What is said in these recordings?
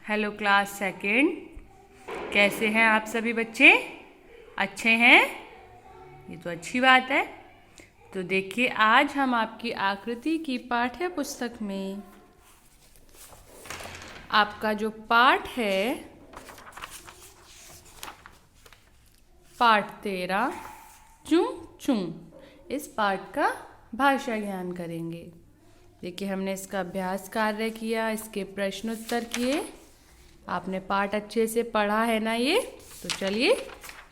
Hello class second, कैसे हैं आप सभी बच्चे? अच्छे हैं? ये तो अच्छी बात है। तो देखिए, आज हम आपकी आकृति की पाठ्य पुस्तक में आपका जो पाठ है, पाठ 13 चूं चूं, इस पाठ का भाषा ज्ञान करेंगे। देखिए, हमने इसका अभ्यास कार्य किया, इसके प्रश्न उत्तर किए। आपने पाठ अच्छे से पढ़ा है ना? ये तो चलिए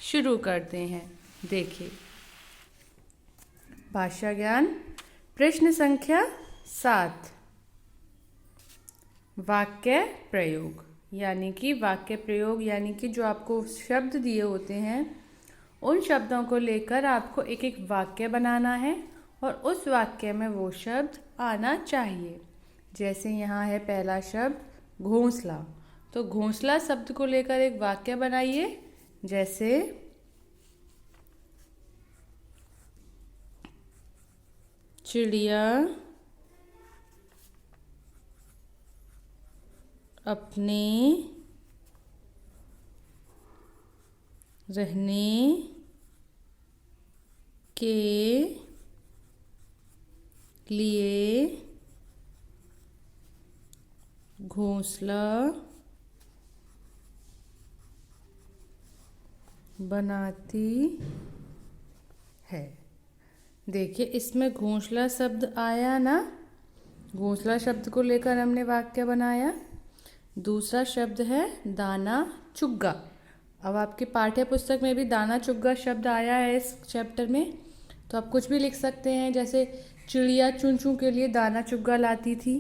शुरू करते हैं। देखिए, भाषा ज्ञान प्रश्न संख्या 7, वाक्य प्रयोग। यानी कि जो आपको शब्द दिए होते हैं, उन शब्दों को लेकर आपको एक एक वाक्य बनाना है और उस वाक्य में वो शब्द आना चाहिए। जैसे यहाँ है पहला शब्द घोंसला, तो घोंसला शब्द को लेकर एक वाक्य बनाइए। जैसे चिड़िया अपने रहने के लिए घोंसला बनाती है। देखिए, इसमें घोंसला शब्द आया ना? घोंसला शब्द को लेकर हमने वाक्य बनाया। दूसरा शब्द है दाना चुग्गा। अब आपकी पाठ्य पुस्तक में भी दाना चुग्गा शब्द आया है इस चैप्टर में, तो आप कुछ भी लिख सकते हैं। जैसे चिड़िया चूं चूं के लिए दाना चुग्गा लाती थी,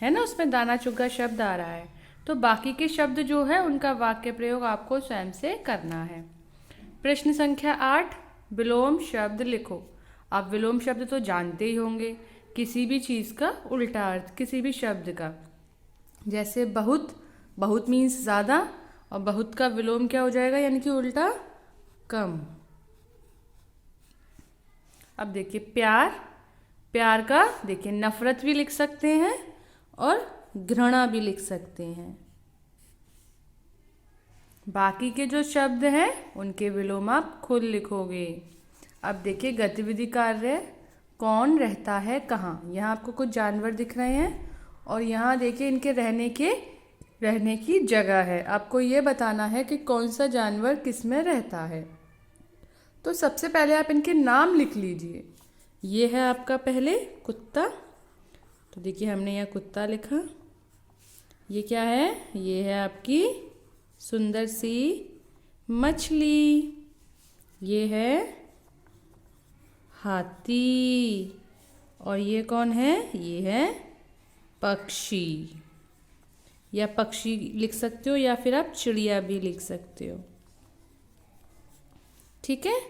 है ना? उसमें दाना चुग्गा शब्द आ रहा है। तो बाकी के शब्द जो है उनका वाक्य प्रयोग आपको स्वयं से करना है। प्रश्न संख्या 8, विलोम शब्द लिखो। आप विलोम शब्द तो जानते ही होंगे, किसी भी चीज़ का उल्टा अर्थ, किसी भी शब्द का। जैसे बहुत, बहुत मीन्स ज़्यादा, और बहुत का विलोम क्या हो जाएगा, यानी कि उल्टा कम। अब देखिए प्यार, प्यार का देखिए नफरत भी लिख सकते हैं और घृणा भी लिख सकते हैं। बाकी के जो शब्द हैं उनके विलोम आप खुद लिखोगे। अब देखिए गतिविधि कार्य, कौन रहता है कहाँ। यहाँ आपको कुछ जानवर दिख रहे हैं और यहाँ देखिए इनके रहने की जगह है। आपको ये बताना है कि कौन सा जानवर किस में रहता है। तो सबसे पहले आप इनके नाम लिख लीजिए। ये है आपका पहले कुत्ता, तो देखिए हमने यहाँ कुत्ता लिखा। ये क्या है? ये है आपकी सुंदर सी मछली। ये है हाथी। और ये कौन है? ये है पक्षी, या पक्षी लिख सकते हो या फिर आप चिड़िया भी लिख सकते हो। ठीक है।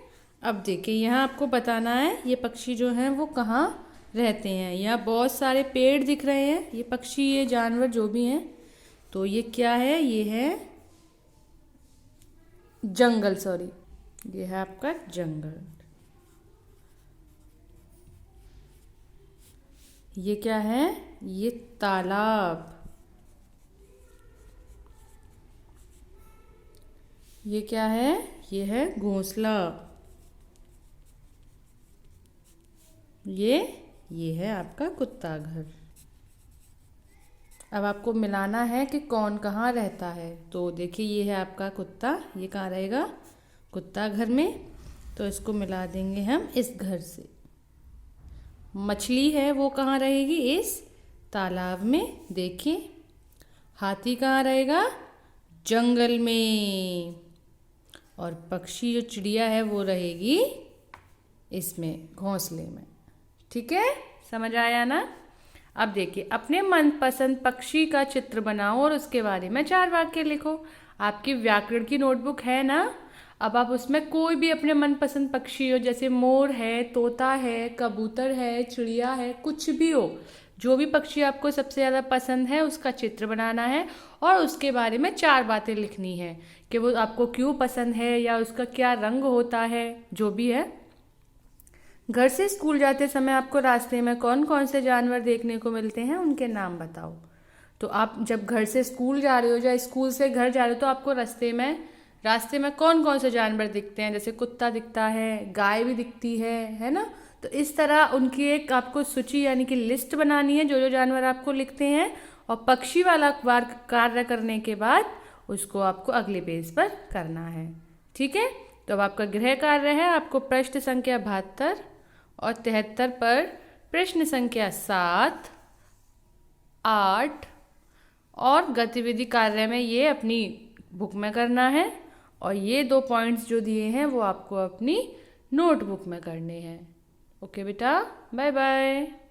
अब देखिए यहाँ आपको बताना है ये पक्षी जो हैं वो कहाँ रहते हैं। यहाँ बहुत सारे पेड़ दिख रहे हैं। ये पक्षी, ये जानवर जो भी हैं, तो ये क्या है? ये है जंगल, सॉरी, ये है आपका जंगल। ये क्या है? ये तालाब। ये क्या है? ये है घोंसला। ये है आपका कुत्ता घर। अब आपको मिलाना है कि कौन कहाँ रहता है। तो देखिए ये है आपका कुत्ता, ये कहाँ रहेगा? कुत्ता घर में। तो इसको मिला देंगे हम इस घर से। मछली है वो कहाँ रहेगी? इस तालाब में। देखिए हाथी कहाँ रहेगा? जंगल में। और पक्षी जो चिड़िया है वो रहेगी इसमें, घोंसले में। ठीक है, समझ आया ना? अब देखिए, अपने मनपसंद पक्षी का चित्र बनाओ और उसके बारे में 4 वाक्य लिखो। आपकी व्याकरण की नोटबुक है ना? अब आप उसमें कोई भी अपने मनपसंद पक्षी हो, जैसे मोर है, तोता है, कबूतर है, चिड़िया है, कुछ भी हो, जो भी पक्षी आपको सबसे ज़्यादा पसंद है उसका चित्र बनाना है और उसके बारे में 4 बातें लिखनी है कि वो आपको क्यों पसंद है या उसका क्या रंग होता है, जो भी है। घर से स्कूल जाते समय आपको रास्ते में कौन कौन से जानवर देखने को मिलते हैं, उनके नाम बताओ। तो आप जब घर से स्कूल जा रहे हो या स्कूल से घर जा रहे हो तो आपको रास्ते में कौन कौन से जानवर दिखते हैं, जैसे कुत्ता दिखता है, गाय भी दिखती है ना। तो इस तरह उनकी एक आपको सूची यानी कि लिस्ट बनानी है, जो जो जानवर आपको लिखते हैं, और पक्षी वाला कार्य करने के बाद उसको आपको अगले पेज पर करना है। ठीक है, तो अब आपका गृह कार्य है, आपको प्रश्न संख्या 72 और 73 पर प्रश्न संख्या 7, 8 और गतिविधि कार्य में ये अपनी बुक में करना है, और ये 2 पॉइंट्स जो दिए हैं वो आपको अपनी नोटबुक में करने हैं। ओके बेटा, बाय बाय।